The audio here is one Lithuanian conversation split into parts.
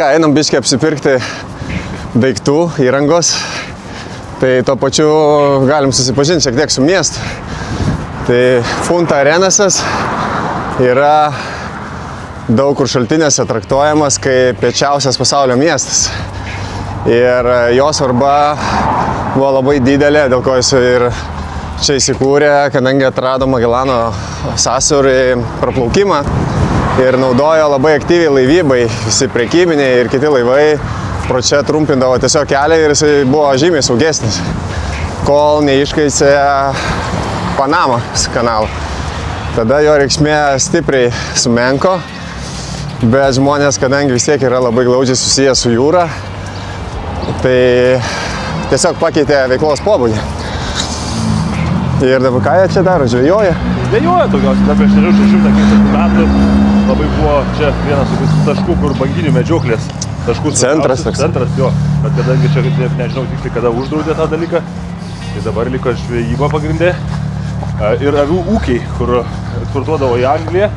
ką, einam biškį apsipirkti daiktų, įrangos. Tai tuo pačiu galim susipažinti šiek tiek su miestu. Tai Punta Arenas yra daug kur šaltiniuose traktuojamas kaip piečiausias pasaulio miestas. Ir jo svarba buvo labai didelė, dėl ko jis ir čia įsikūrė, kadangi atrado Magelano sąsiaurį praplaukimą ir naudojo labai aktyviai laivybai, visi prekybiniai ir kiti laivai pro čia trumpindavo tiesiog kelią ir jisai buvo žymiai saugesnis, kol neiškaisė Panamos kanalą. Tada jo reikšmė stipriai sumenko, bet žmonės, kadangi vis tiek yra labai glaudžiai susiję su jūra, tai tiesiog pakeitė veiklos pobūdį. Ir dabar ką jie čia daro? Žvejoja? Žvejoja daugiausiai, dar prieš 600 metų labai buvo čia vienas tokius taškų, kur banginių medžioklės taškus. Centras toks. Centras, jo, bet kadangi čia nežinau tiksliai kada uždraudė tą dalyką, tai dabar liko žvejyba pagrindė. Ir avių ūkiai, kur eksportuodavo į Angliją.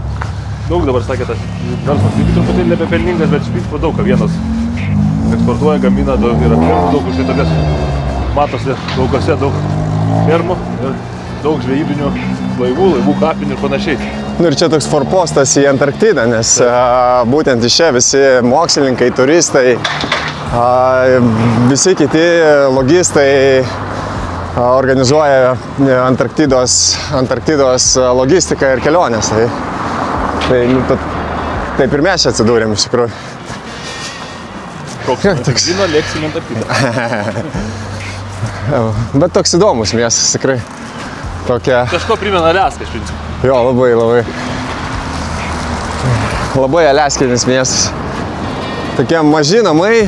Daug dabar sakė, tas verslas irgi truputėlį nebepelningas, bet iš principo daug avienos eksportuoja, gamina ir fermų daug, už tai tokias matosi laukose daug fermų ir daug žvejybinių laivų kapinių ir panašiai. Nu ir čia toks forpostas į Antarktidą, nes būtent iš čia visi mokslininkai, turistai, visi kiti logistai organizuoja Antarktidos logistiką ir kelionės. Taip ir mes čia atsidūrėm iš tikrųjų. Koks žino, lėksim Antarktidą. Bet toks įdomus miestas, tikrai. Kažko primena Aliaską, iš principo. Jo, labai aliaskinis miestas. Tokie maži namai,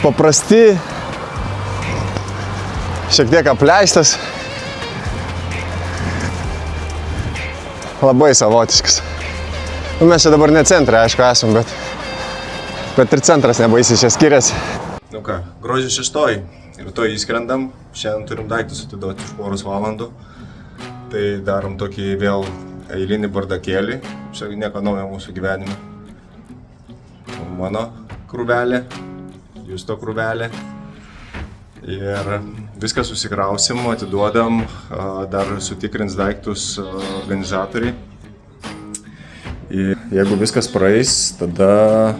paprasti, šiek tiek apleistas. Labai savotiškas. Mes čia dabar ne centre, aišku, esam, bet ir centras nebaisiai čia skiriasi. Nu ką, gruodžio 6, rytoj įskrendam, šiandien turim daiktus atiduoti už poros valandų. Tai darom tokį vėl eilinį bardakėlį, čia nieko naujo mūsų gyvenime. Mano krūvelė, Justo krūvelė. Ir viską susikrausim, atiduodam, dar sutikrins daiktus organizatoriai. Ir jeigu viskas praeis, tada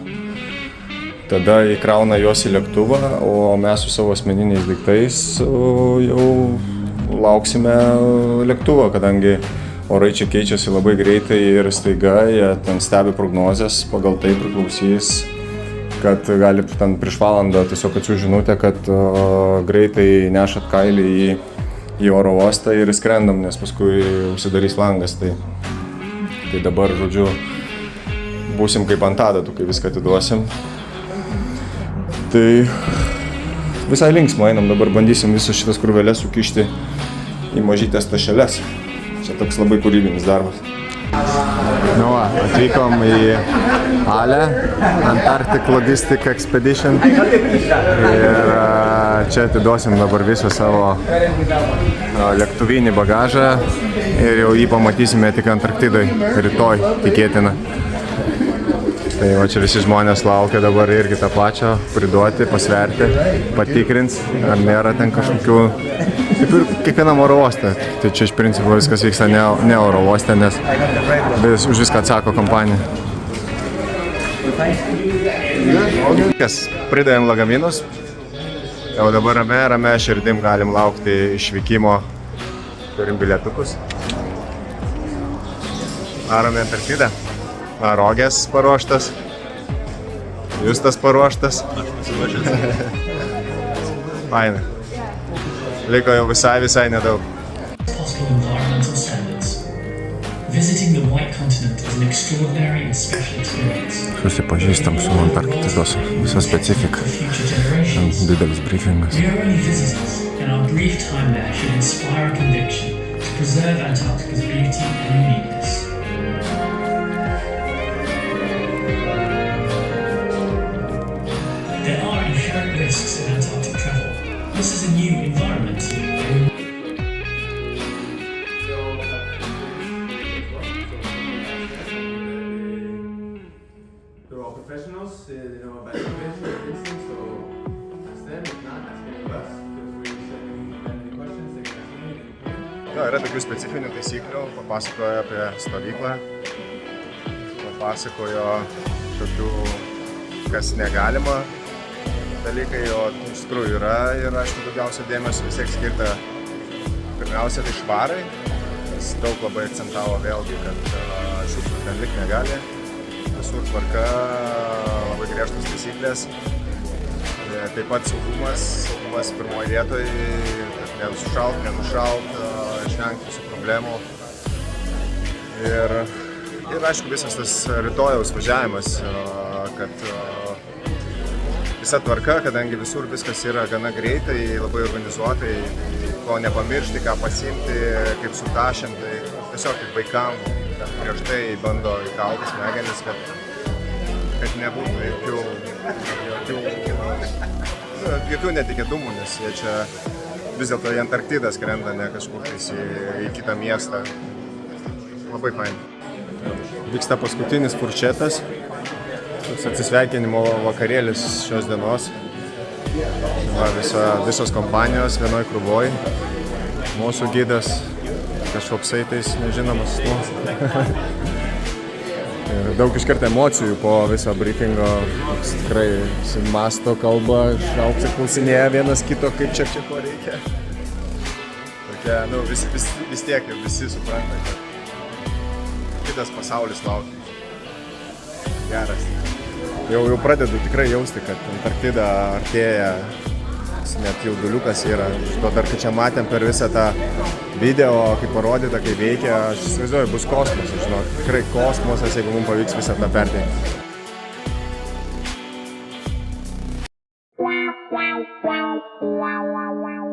įkrauna juos į lėktuvą, o mes su savo asmeniniais daiktais jau lauksime lėktuvo, kadangi orai čia keičiasi labai greitai ir staiga jie ten stebi prognozes, pagal tai priklausys, kad gali ten prieš valandą tiesiog atsiųs žinutę, kad greitai nešat kailį į oro uostą ir skrendam, nes paskui užsidarys langas. Tai dabar, žodžiu, būsim kaip ant adatų, kai viską atiduosim. Tai visai linksma, einam dabar bandysim visas šitas krūveles sukišti į mažytės tašeles. Čia toks labai kūrybinis darbas. Nu va, atvykom į Ale, Antarctic Logistic Expedition. Ir čia atiduosim dabar visą savo lėktuvinį bagažą ir jau jį pamatysime tik Antarktidoj rytoj, tikėtina. Tai va čia visi žmonės laukia dabar irgi tą pačią priduoti, pasverti, patikrins, ar nėra ten kažkokių, kaip ir kiekvienam oro uoste. Tai čia iš principo viskas vyksta ne oro uoste, nes už viską atsako kompanija. Pridavėm lagaminus, jau dabar ramia širdim galim laukti išvykimo, turim bilietukus. Varome Antarktidą. Rogės paruoštas, Justas paruoštas. Fainai. Liko jau visai nedaug. Susipažįstam su Antarktidos visą specifiką. Didelis briefingas. There are inherent risks in Antarctic travel. This is a new environment. They're all professional. signals, about information or distance, so ask them. If not, ask any of us. Feel free to send any questions, they can ask me anything. Jo, yra tokių specifinių taisyklių, papasakojo apie stovyklą, papasakojo tokių, kas negalima dalykai, o iš tikrųjų yra ir aišku daugiausia dėmesio vis tiek skirta pirmiausia tai švarai. Jis daug labai akcentavo vėlgi, kad šiukšlių ten likt negali, visur tvarka, labai griežtos taisyklės. Taip pat saugumas pirmoje vietoje, kad nesušalt, nenušalt, išvengti visų problemų. Ir aišku visas tas rytojaus važiavimas, kad visa tvarka, kadangi visur viskas yra gana greitai, labai organizuotai, ko nepamiršti, ką pasiimti, kaip su tašėm, tai tiesiog kaip vaikam prieš tai bando įkalti smegenis, kad nebūtų jokių netikėtumų, nes jie čia vis dėlto į Antarktidą skrenda, ne kažkur į kitą miestą. Labai fain. Vyksta paskutinis furčetas, atsisveikinimo vakarėlis šios dienos. Visos kompanijos vienoj krūvoj. Mūsų gidas kažkoksai tais nežinomas. Ir daug iškart emocijų po viso briefingo. Tikrai masto kalba, šauksia klausinėja vienas kito, kaip čia ko reikia. Tokia, vis tiek ir visi supranta, kad kitas pasaulis laukia. Geras. Jau pradedu tikrai jausti, kad Antarktida artėja, net jauduliukas yra. Šito dar, kai čia matėm per visą tą video, kaip parodyta, kaip veikia, aš įsivaizduoju, bus kosmosas, žinok. Tikrai kosmosas, jeigu mums pavyks visą tą perteikti. Wow, wow, wow, wow, wow, wow.